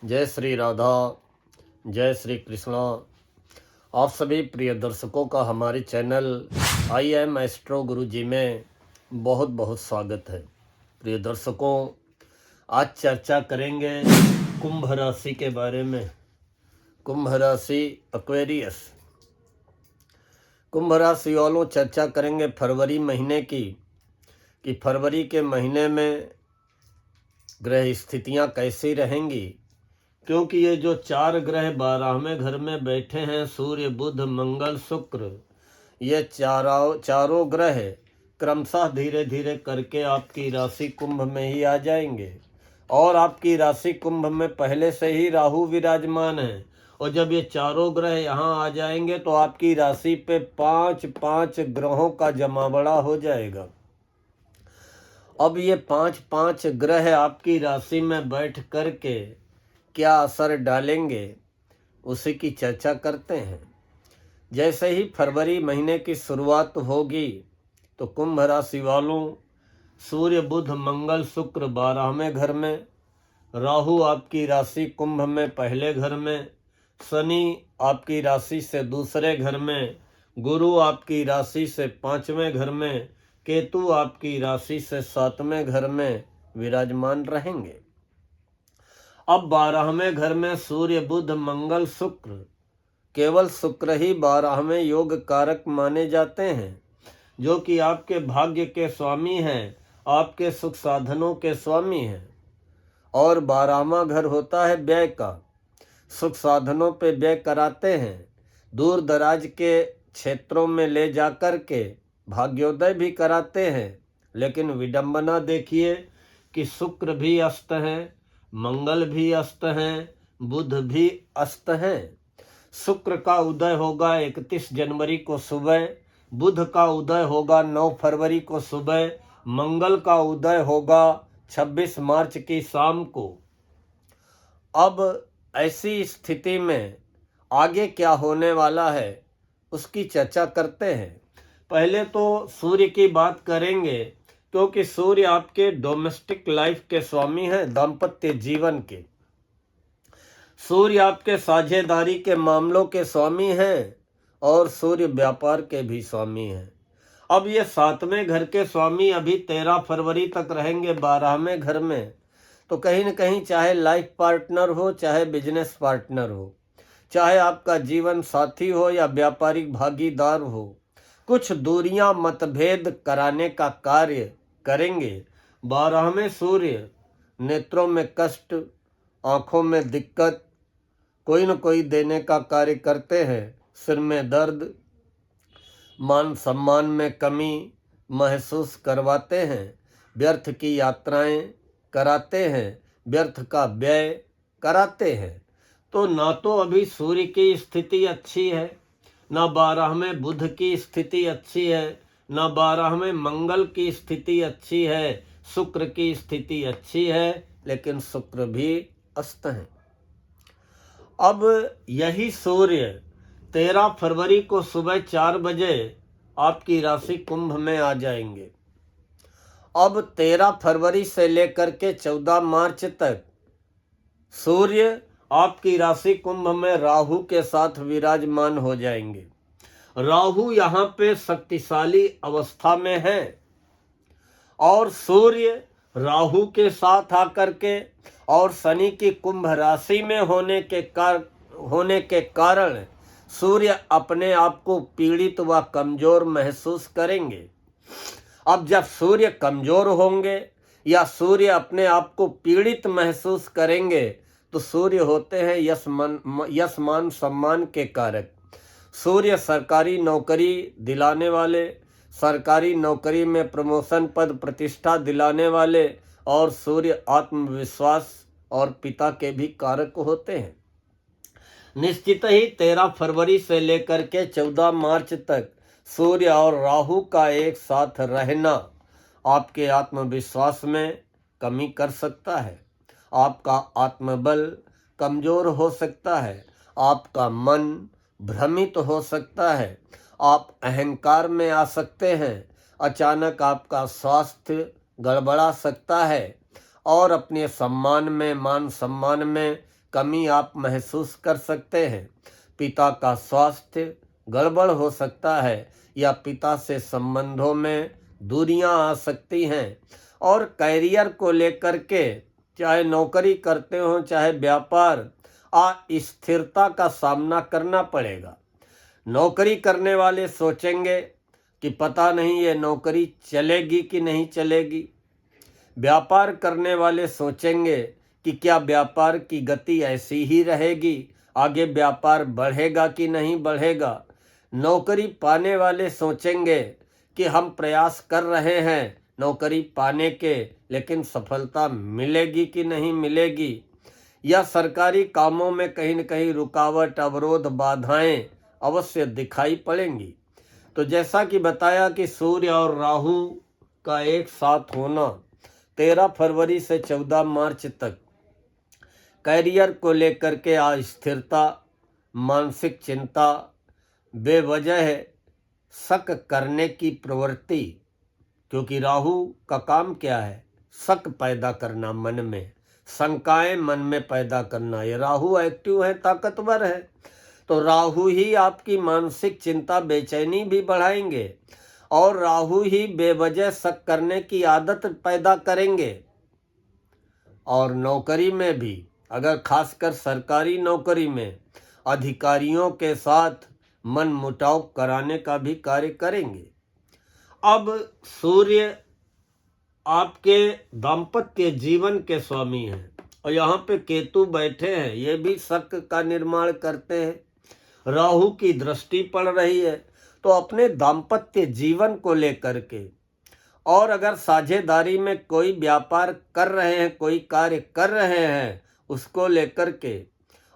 जय श्री राधा, जय श्री कृष्णा। आप सभी प्रिय दर्शकों का हमारे चैनल आई एम एस्ट्रो गुरु जी में बहुत बहुत स्वागत है। प्रिय दर्शकों, आज चर्चा करेंगे कुंभ राशि के बारे में। कुंभ राशि एक्वेरियस। कुंभ राशि वालों, चर्चा करेंगे फरवरी महीने की कि फरवरी के महीने में ग्रह स्थितियां कैसी रहेंगी, क्योंकि ये जो 4 ग्रह 12वें घर में बैठे हैं, सूर्य बुध मंगल शुक्र, ये चारों ग्रह क्रमशः धीरे धीरे करके आपकी राशि कुंभ में ही आ जाएंगे। और आपकी राशि कुंभ में पहले से ही राहु विराजमान है, और जब ये चारों ग्रह यहाँ आ जाएंगे तो आपकी राशि पे 5 ग्रहों का जमावड़ा हो जाएगा। अब ये 5 ग्रह आपकी राशि में बैठ करके क्या असर डालेंगे, उसी की चर्चा करते हैं। जैसे ही फरवरी महीने की शुरुआत होगी तो कुंभ राशि वालों, सूर्य बुध मंगल शुक्र 12वें घर में, राहु आपकी राशि कुंभ में पहले घर में, शनि आपकी राशि से दूसरे घर में, गुरु आपकी राशि से 5वें घर में, केतु आपकी राशि से 7वें घर में विराजमान रहेंगे। अब 12वें घर में सूर्य बुध मंगल शुक्र, केवल शुक्र ही 12वें योग कारक माने जाते हैं, जो कि आपके भाग्य के स्वामी हैं, आपके सुख साधनों के स्वामी हैं। और 12वां घर होता है व्यय का। सुख साधनों पे व्यय कराते हैं, दूर दराज के क्षेत्रों में ले जाकर के भाग्योदय भी कराते हैं। लेकिन विडंबना देखिए कि शुक्र भी अस्त हैं, मंगल भी अस्त हैं, बुध भी अस्त हैं। शुक्र का उदय होगा 31 जनवरी को सुबह, बुध का उदय होगा 9 फरवरी को सुबह, मंगल का उदय होगा 26 मार्च की शाम को। अब ऐसी स्थिति में आगे क्या होने वाला है उसकी चर्चा करते हैं। पहले तो सूर्य की बात करेंगे, क्योंकि सूर्य आपके डोमेस्टिक लाइफ के स्वामी हैं, दाम्पत्य जीवन के। सूर्य आपके साझेदारी के मामलों के स्वामी हैं, और सूर्य व्यापार के भी स्वामी हैं। अब ये 7वें घर के स्वामी अभी 13 फरवरी तक रहेंगे 12वें घर में। तो कहीं न कहीं चाहे लाइफ पार्टनर हो, चाहे बिजनेस पार्टनर हो, चाहे आपका जीवन साथी हो या व्यापारिक भागीदार हो, कुछ दूरियां मतभेद कराने का कार्य करेंगे। 12वें सूर्य नेत्रों में कष्ट, आंखों में दिक्कत, कोई न कोई देने का कार्य करते हैं। सिर में दर्द, मान सम्मान में कमी महसूस करवाते हैं, व्यर्थ की यात्राएं कराते हैं, व्यर्थ का व्यय कराते हैं। तो ना तो अभी सूर्य की स्थिति अच्छी है, ना 12वें बुध की स्थिति अच्छी है, ना 12वें मंगल की स्थिति अच्छी है, शुक्र की स्थिति अच्छी है, लेकिन शुक्र भी अस्त है। अब यही सूर्य 13 फरवरी को सुबह 4 बजे आपकी राशि कुंभ में आ जाएंगे। अब 13 फरवरी से लेकर के 14 मार्च तक सूर्य आपकी राशि कुंभ में राहु के साथ विराजमान हो जाएंगे। राहु यहाँ पे शक्तिशाली अवस्था में है, और सूर्य राहु के साथ आकर के और शनि की कुंभ राशि में होने के कारण सूर्य अपने आप को पीड़ित व कमजोर महसूस करेंगे। अब जब सूर्य कमजोर होंगे या सूर्य अपने आप को पीड़ित महसूस करेंगे, तो सूर्य होते हैं यश मान सम्मान के कारक। सूर्य सरकारी नौकरी दिलाने वाले, सरकारी नौकरी में प्रमोशन पद प्रतिष्ठा दिलाने वाले, और सूर्य आत्मविश्वास और पिता के भी कारक होते हैं। निश्चित ही 13 फरवरी से लेकर के 14 मार्च तक सूर्य और राहु का एक साथ रहना आपके आत्मविश्वास में कमी कर सकता है, आपका आत्मबल कमजोर हो सकता है, आपका मन भ्रमित हो सकता है, आप अहंकार में आ सकते हैं, अचानक आपका स्वास्थ्य गड़बड़ा सकता है, और अपने सम्मान में मान सम्मान में कमी आप महसूस कर सकते हैं। पिता का स्वास्थ्य गड़बड़ हो सकता है या पिता से संबंधों में दूरियां आ सकती हैं। और कैरियर को लेकर के चाहे नौकरी करते हो चाहे व्यापार, अस्थिरता का सामना करना पड़ेगा। नौकरी करने वाले सोचेंगे कि पता नहीं ये नौकरी चलेगी कि नहीं चलेगी। व्यापार करने वाले सोचेंगे कि क्या व्यापार की गति ऐसी ही रहेगी, आगे व्यापार बढ़ेगा कि नहीं बढ़ेगा। नौकरी पाने वाले सोचेंगे कि हम प्रयास कर रहे हैं नौकरी पाने के, लेकिन सफलता मिलेगी कि नहीं मिलेगी। या सरकारी कामों में कहीं न कहीं रुकावट, अवरोध, बाधाएं अवश्य दिखाई पड़ेंगी। तो जैसा कि बताया कि सूर्य और राहु का एक साथ होना 13 फरवरी से 14 मार्च तक कैरियर को लेकर के अस्थिरता, मानसिक चिंता, बेवजह शक करने की प्रवृत्ति, क्योंकि राहु का काम क्या है? शक पैदा करना, मन में शंकाएं मन में पैदा करना। ये राहु एक्टिव है, ताकतवर है, तो राहु ही आपकी मानसिक चिंता, बेचैनी भी बढ़ाएंगे और राहु ही बेवजह शक करने की आदत पैदा करेंगे। और नौकरी में भी, अगर खासकर सरकारी नौकरी में, अधिकारियों के साथ मन मुटाव कराने का भी कार्य करेंगे। अब सूर्य आपके दाम्पत्य जीवन के स्वामी हैं और यहाँ पे केतु बैठे हैं, ये भी शक का निर्माण करते हैं। राहु की दृष्टि पड़ रही है, तो अपने दाम्पत्य जीवन को लेकर के, और अगर साझेदारी में कोई व्यापार कर रहे हैं, कोई कार्य कर रहे हैं, उसको लेकर के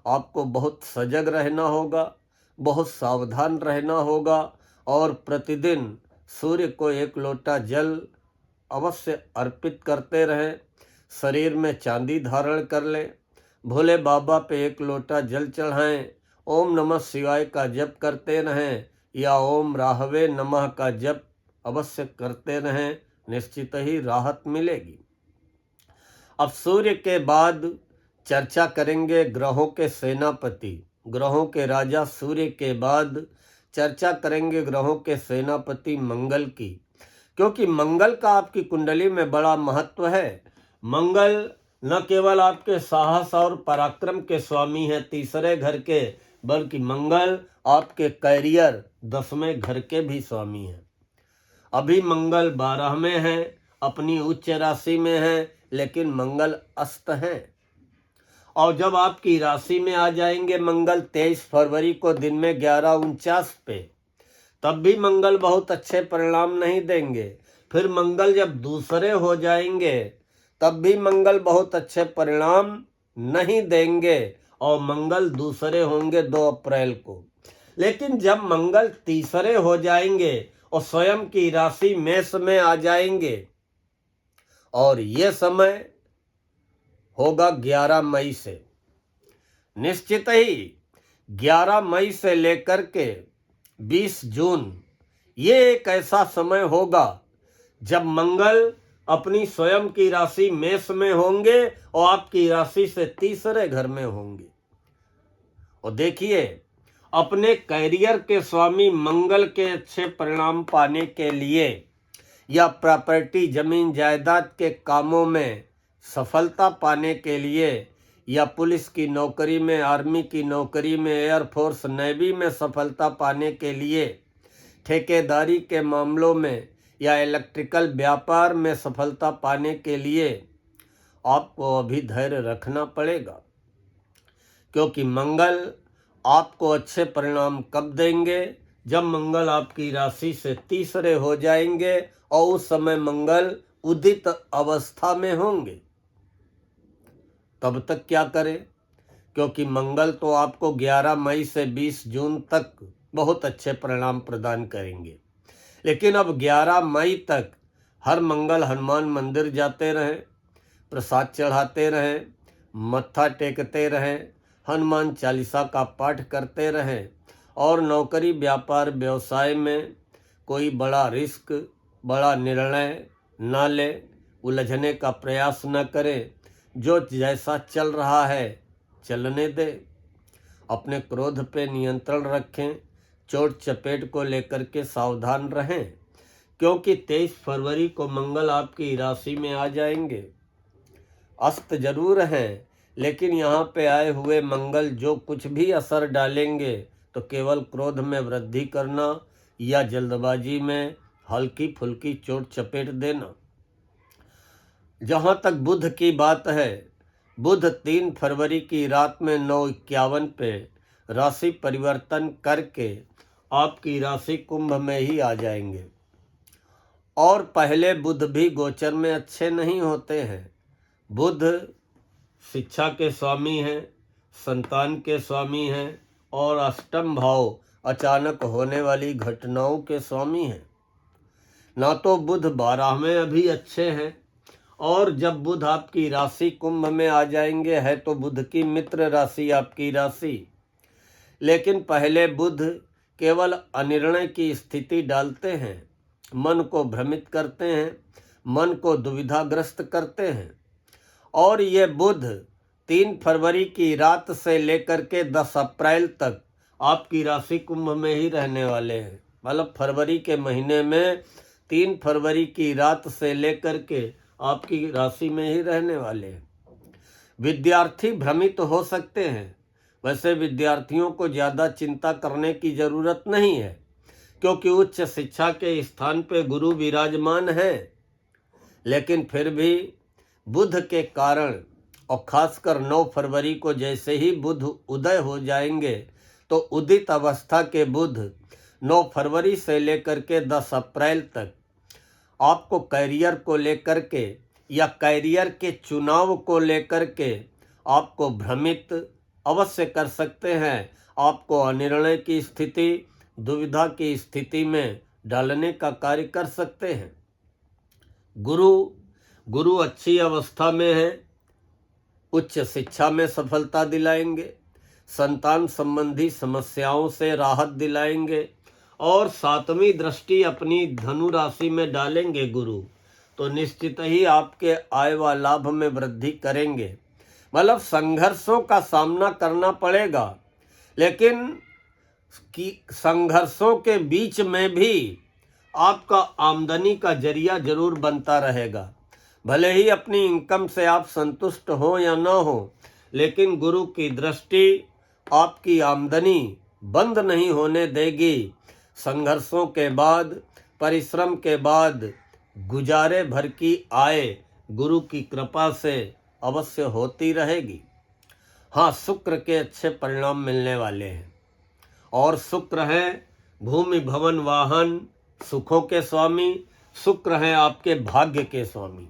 आपको बहुत सजग रहना होगा, बहुत सावधान रहना होगा। और प्रतिदिन सूर्य को 1 लोटा जल अवश्य अर्पित करते रहें। शरीर में चांदी धारण कर लें, भोले बाबा पे 1 लोटा जल चढ़ाएं, ओम नमः शिवाय का जप करते रहें या ओम राहवे नमः का जप अवश्य करते रहें, निश्चित ही राहत मिलेगी। अब सूर्य के बाद चर्चा करेंगे ग्रहों के सेनापति, ग्रहों के राजा सूर्य के बाद चर्चा करेंगे ग्रहों के सेनापति मंगल की, क्योंकि मंगल का आपकी कुंडली में बड़ा महत्व है। मंगल न केवल आपके साहस और पराक्रम के स्वामी हैं 3रे घर के, बल्कि मंगल आपके कैरियर 10वें घर के भी स्वामी हैं। अभी मंगल 12 में है, अपनी उच्च राशि में है, लेकिन मंगल अस्त हैं। और जब आपकी राशि में आ जाएंगे मंगल 23 फरवरी को दिन में 11:49 पे, तब भी मंगल बहुत अच्छे परिणाम नहीं देंगे। फिर मंगल जब दूसरे हो जाएंगे तब भी मंगल बहुत अच्छे परिणाम नहीं देंगे, और मंगल दूसरे होंगे 2 अप्रैल को। लेकिन जब मंगल तीसरे हो जाएंगे और स्वयं की राशि मेष में आ जाएंगे, और ये समय होगा 11 मई से, निश्चित ही 11 मई से लेकर के 20 जून, ये एक ऐसा समय होगा जब मंगल अपनी स्वयं की राशि मेष में होंगे और आपकी राशि से 3रे घर में होंगे। और देखिए, अपने कैरियर के स्वामी मंगल के अच्छे परिणाम पाने के लिए या प्रॉपर्टी, जमीन जायदाद के कामों में सफलता पाने के लिए, या पुलिस की नौकरी में, आर्मी की नौकरी में, एयरफोर्स, नेवी में सफलता पाने के लिए, ठेकेदारी के मामलों में या इलेक्ट्रिकल व्यापार में सफलता पाने के लिए आपको अभी धैर्य रखना पड़ेगा, क्योंकि मंगल आपको अच्छे परिणाम कब देंगे? जब मंगल आपकी राशि से 3रे हो जाएंगे और उस समय मंगल उदित अवस्था में होंगे। तब तक क्या करें? क्योंकि मंगल तो आपको 11 मई से 20 जून तक बहुत अच्छे परिणाम प्रदान करेंगे। लेकिन अब 11 मई तक हर मंगल हनुमान मंदिर जाते रहें, प्रसाद चढ़ाते रहें, मत्था टेकते रहें, हनुमान चालीसा का पाठ करते रहें, और नौकरी, व्यापार, व्यवसाय में कोई बड़ा रिस्क, बड़ा निर्णय न ले, उलझने का प्रयास न करें। जो जैसा चल रहा है चलने दें, अपने क्रोध पे नियंत्रण रखें, चोट चपेट को लेकर के सावधान रहें, क्योंकि 23 फरवरी को मंगल आपकी राशि में आ जाएंगे। अस्त जरूर हैं, लेकिन यहाँ पे आए हुए मंगल जो कुछ भी असर डालेंगे तो केवल क्रोध में वृद्धि करना या जल्दबाजी में हल्की फुल्की चोट चपेट देना। जहाँ तक बुध की बात है, बुध 3 फरवरी की रात में 9:51 पे राशि परिवर्तन करके आपकी राशि कुंभ में ही आ जाएंगे। और पहले बुध भी गोचर में अच्छे नहीं होते हैं। बुध शिक्षा के स्वामी हैं, संतान के स्वामी हैं और अष्टम भाव अचानक होने वाली घटनाओं के स्वामी हैं। ना तो बुध 12वें अभी अच्छे हैं, और जब बुध आपकी राशि कुंभ में आ जाएंगे है तो बुध की मित्र राशि आपकी राशि। लेकिन पहले बुध केवल अनिर्णय की स्थिति डालते हैं, मन को भ्रमित करते हैं, मन को दुविधाग्रस्त करते हैं। और ये बुध 3 फरवरी की रात से लेकर के 10 अप्रैल तक आपकी राशि कुंभ में ही रहने वाले हैं। मतलब फरवरी के महीने में 3 फरवरी की रात से लेकर के आपकी राशि में ही रहने वाले हैं। विद्यार्थी भ्रमित हो सकते हैं। वैसे विद्यार्थियों को ज़्यादा चिंता करने की ज़रूरत नहीं है, क्योंकि उच्च शिक्षा के स्थान पे गुरु विराजमान है। लेकिन फिर भी बुध के कारण, और खासकर 9 फरवरी को जैसे ही बुध उदय हो जाएंगे तो उदित अवस्था के बुध 9 फरवरी से लेकर के 10 अप्रैल तक आपको कैरियर को लेकर के या कैरियर के चुनाव को लेकर के आपको भ्रमित अवश्य कर सकते हैं। आपको अनिर्णय की स्थिति, दुविधा की स्थिति में डालने का कार्य कर सकते हैं। गुरु अच्छी अवस्था में है, उच्च शिक्षा में सफलता दिलाएंगे, संतान संबंधी समस्याओं से राहत दिलाएंगे, और 7वीं दृष्टि अपनी धनु राशि में डालेंगे गुरु, तो निश्चित ही आपके आय व लाभ में वृद्धि करेंगे। मतलब संघर्षों का सामना करना पड़ेगा, लेकिन संघर्षों के बीच में भी आपका आमदनी का जरिया जरूर बनता रहेगा। भले ही अपनी इनकम से आप संतुष्ट हो या ना हो, लेकिन गुरु की दृष्टि आपकी आमदनी बंद नहीं होने देगी। संघर्षों के बाद, परिश्रम के बाद गुजारे भर की आय गुरु की कृपा से अवश्य होती रहेगी। हाँ, शुक्र के अच्छे परिणाम मिलने वाले हैं, और शुक्र है भूमि भवन वाहन सुखों के स्वामी। शुक्र है आपके भाग्य के स्वामी,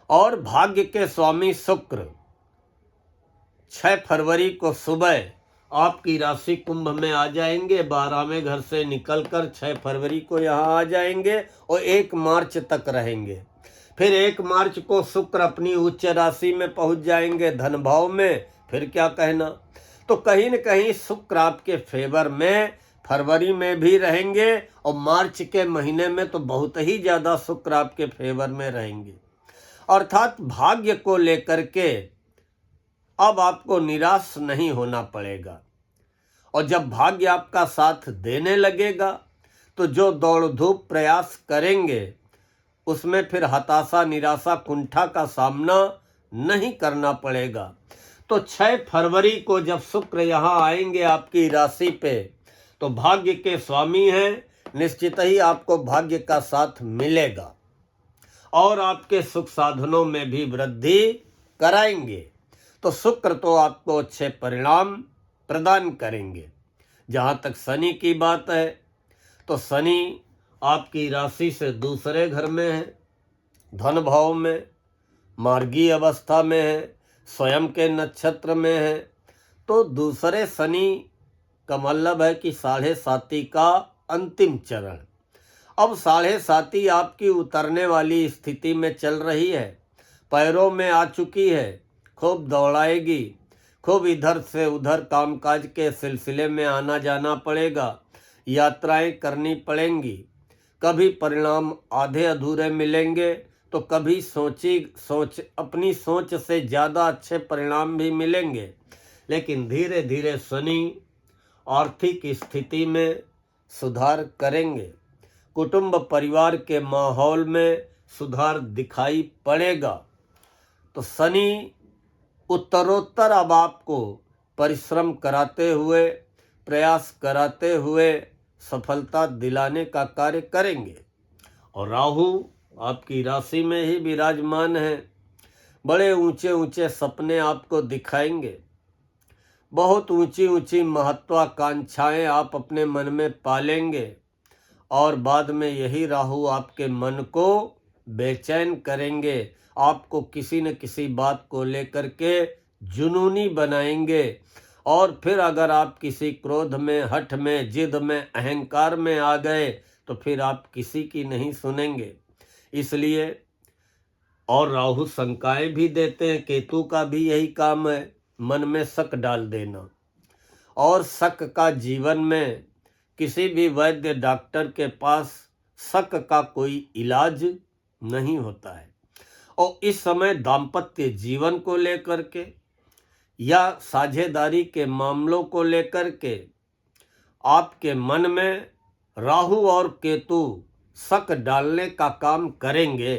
और भाग्य के स्वामी शुक्र 6 फरवरी को सुबह आपकी राशि कुंभ में आ जाएंगे। 12वें घर से निकलकर 6 फरवरी को यहाँ आ जाएंगे और 1 मार्च तक रहेंगे। फिर 1 मार्च को शुक्र अपनी उच्च राशि में पहुँच जाएंगे, धन भाव में। फिर क्या कहना। तो कहीं न कहीं शुक्र आपके फेवर में फरवरी में भी रहेंगे, और मार्च के महीने में तो बहुत ही ज़्यादा शुक्र आपके फेवर में रहेंगे। अर्थात भाग्य को लेकर के अब आपको निराश नहीं होना पड़ेगा, और जब भाग्य आपका साथ देने लगेगा तो जो दौड़ धूप प्रयास करेंगे उसमें फिर हताशा, निराशा, कुंठा का सामना नहीं करना पड़ेगा। तो 6 फरवरी को जब शुक्र यहाँ आएंगे आपकी राशि पे, तो भाग्य के स्वामी हैं, निश्चित ही आपको भाग्य का साथ मिलेगा, और आपके सुख साधनों में भी वृद्धि कराएंगे। तो शुक्र तो आपको अच्छे परिणाम प्रदान करेंगे। जहाँ तक शनि की बात है, तो शनि आपकी राशि से दूसरे घर में है, धन भाव में, मार्गीय अवस्था में है, स्वयं के नक्षत्र में है। तो दूसरे शनि का मतलब है कि 7.5 का अंतिम चरण। अब 7.5 आपकी उतरने वाली स्थिति में चल रही है, पैरों में आ चुकी है, खूब दौड़ाएगी, खूब इधर से उधर कामकाज के सिलसिले में आना जाना पड़ेगा, यात्राएं करनी पड़ेंगी। कभी परिणाम आधे अधूरे मिलेंगे, तो कभी अपनी सोच से ज़्यादा अच्छे परिणाम भी मिलेंगे, लेकिन धीरे धीरे शनि आर्थिक स्थिति में सुधार करेंगे। कुटुंब परिवार के माहौल में सुधार दिखाई पड़ेगा। तो शनि उत्तरोत्तर अब आपको परिश्रम कराते हुए, प्रयास कराते हुए सफलता दिलाने का कार्य करेंगे। और राहु आपकी राशि में ही विराजमान है। बड़े ऊंचे ऊंचे सपने आपको दिखाएंगे। बहुत ऊंची ऊंची महत्वाकांक्षाएं आप अपने मन में पालेंगे और बाद में यही राहु आपके मन को बेचैन करेंगे। आपको किसी न किसी बात को लेकर के जुनूनी बनाएंगे और फिर अगर आप किसी क्रोध में, हठ में, जिद में, अहंकार में आ गए तो फिर आप किसी की नहीं सुनेंगे। इसलिए और राहु शंकाएं भी देते हैं। केतु का भी यही काम है, मन में शक डाल देना। और शक का जीवन में किसी भी वैद्य डॉक्टर के पास शक का कोई इलाज नहीं होता है। और इस समय दाम्पत्य जीवन को लेकर के या साझेदारी के मामलों को लेकर के आपके मन में राहु और केतु शक डालने का काम करेंगे।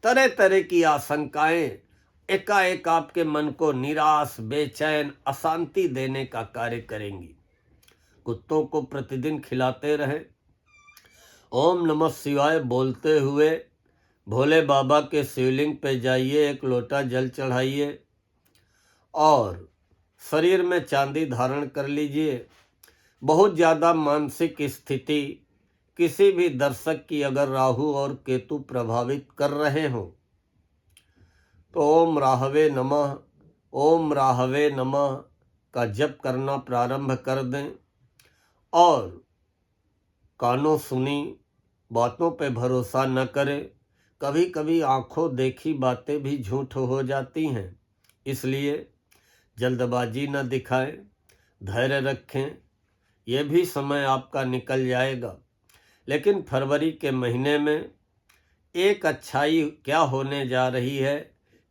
तरह तरह की आशंकाएं एकाएक आपके मन को निराश, बेचैन, अशांति देने का कार्य करेंगी। कुत्तों को प्रतिदिन खिलाते रहें। ओम नमः शिवाय बोलते हुए भोले बाबा के शिवलिंग पे जाइए, एक लोटा जल चढ़ाइए और शरीर में चांदी धारण कर लीजिए। बहुत ज़्यादा मानसिक स्थिति किसी भी दर्शक की अगर राहु और केतु प्रभावित कर रहे हों तो ओम राहवे नमः, ओम राहवे नमः का जप करना प्रारंभ कर दें और कानों सुनी बातों पे भरोसा न करें। कभी कभी आंखों देखी बातें भी झूठ हो जाती हैं, इसलिए जल्दबाजी न दिखाएं, धैर्य रखें। यह भी समय आपका निकल जाएगा। लेकिन फरवरी के महीने में एक अच्छाई क्या होने जा रही है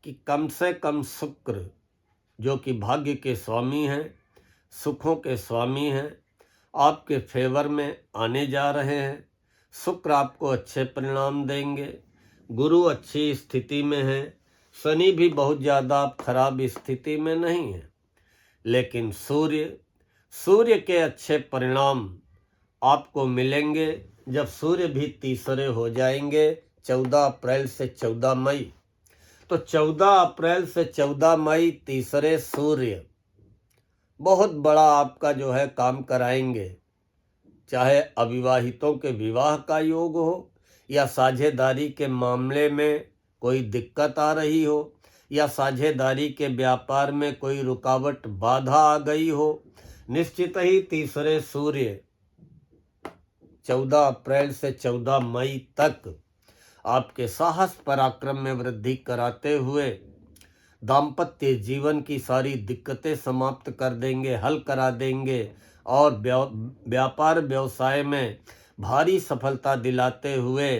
कि कम से कम शुक्र, जो कि भाग्य के स्वामी हैं, सुखों के स्वामी हैं, आपके फेवर में आने जा रहे हैं। शुक्र आपको अच्छे परिणाम देंगे। गुरु अच्छी स्थिति में है। शनि भी बहुत ज़्यादा खराब स्थिति में नहीं है। लेकिन सूर्य के अच्छे परिणाम आपको मिलेंगे जब सूर्य भी तीसरे हो जाएंगे 14 अप्रैल से 14 मई। तो 14 अप्रैल से 14 मई तीसरे सूर्य बहुत बड़ा आपका जो है काम कराएंगे। चाहे अविवाहितों के विवाह का योग हो या साझेदारी के मामले में कोई दिक्कत आ रही हो या साझेदारी के व्यापार में कोई रुकावट, बाधा आ गई हो, निश्चित ही तीसरे सूर्य 14 अप्रैल से 14 मई तक आपके साहस पराक्रम में वृद्धि कराते हुए दाम्पत्य जीवन की सारी दिक्कतें समाप्त कर देंगे, हल करा देंगे और व्यापार व्यवसाय में भारी सफलता दिलाते हुए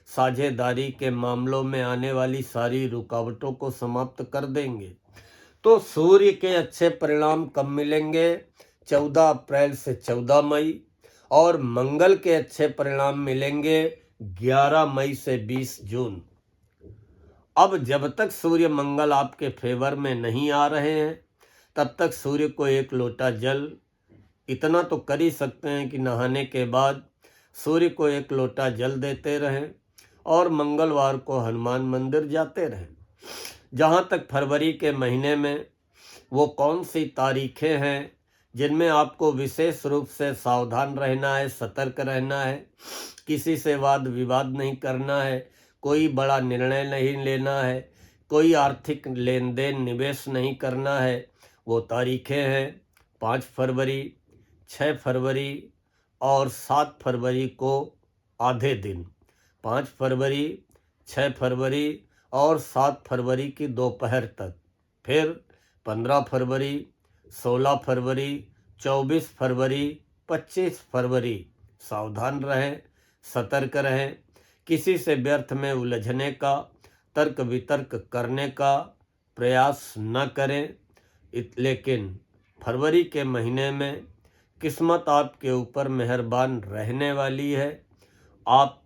साझेदारी के मामलों में आने वाली सारी रुकावटों को समाप्त कर देंगे। तो सूर्य के अच्छे परिणाम कब मिलेंगे? 14 अप्रैल से 14 मई। और मंगल के अच्छे परिणाम मिलेंगे 11 मई से 20 जून। अब जब तक सूर्य मंगल आपके फेवर में नहीं आ रहे हैं तब तक सूर्य को एक लोटा जल, इतना तो कर ही सकते हैं कि नहाने के बाद सूर्य को एक लोटा जल देते रहें और मंगलवार को हनुमान मंदिर जाते रहें। जहाँ तक फरवरी के महीने में वो कौन सी तारीखें हैं जिनमें आपको विशेष रूप से सावधान रहना है, सतर्क रहना है, किसी से वाद विवाद नहीं करना है, कोई बड़ा निर्णय नहीं लेना है, कोई आर्थिक लेन देन निवेश नहीं करना है, वो तारीखें हैं 5 फरवरी, 6 फरवरी और 7 फरवरी को आधे दिन। 5 फरवरी, 6 फरवरी और 7 फरवरी की दोपहर तक। फिर 15 फरवरी, 16 फरवरी, 24 फरवरी, 25 फरवरी। सावधान रहें, सतर्क रहें, किसी से व्यर्थ में उलझने का, तर्क वितर्क करने का प्रयास न करें। लेकिन फरवरी के महीने में किस्मत आपके ऊपर मेहरबान रहने वाली है। आप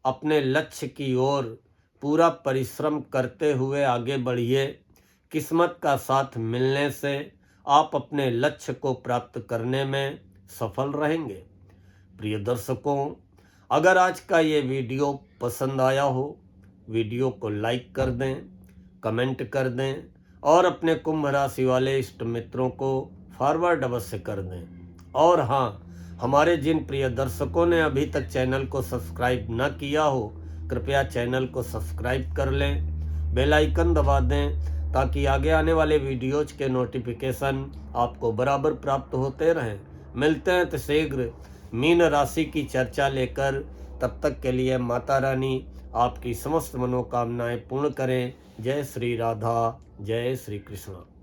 अपने लक्ष्य की ओर पूरा परिश्रम करते हुए आगे बढ़िए। किस्मत का साथ मिलने से आप अपने लक्ष्य को प्राप्त करने में सफल रहेंगे। प्रिय दर्शकों, अगर आज का ये वीडियो पसंद आया हो, वीडियो को लाइक कर दें, कमेंट कर दें और अपने कुंभ राशि वाले इष्ट मित्रों को फॉरवर्ड अवश्य कर दें। और हाँ, हमारे जिन प्रिय दर्शकों ने अभी तक चैनल को सब्सक्राइब न किया हो, कृपया चैनल को सब्सक्राइब कर लें, बेल आइकन दबा दें ताकि आगे आने वाले वीडियोज के नोटिफिकेशन आपको बराबर प्राप्त होते रहें। मिलते हैं तो शीघ्र मीन राशि की चर्चा लेकर। तब तक के लिए माता रानी आपकी समस्त मनोकामनाएं पूर्ण करें। जय श्री राधा, जय श्री कृष्ण।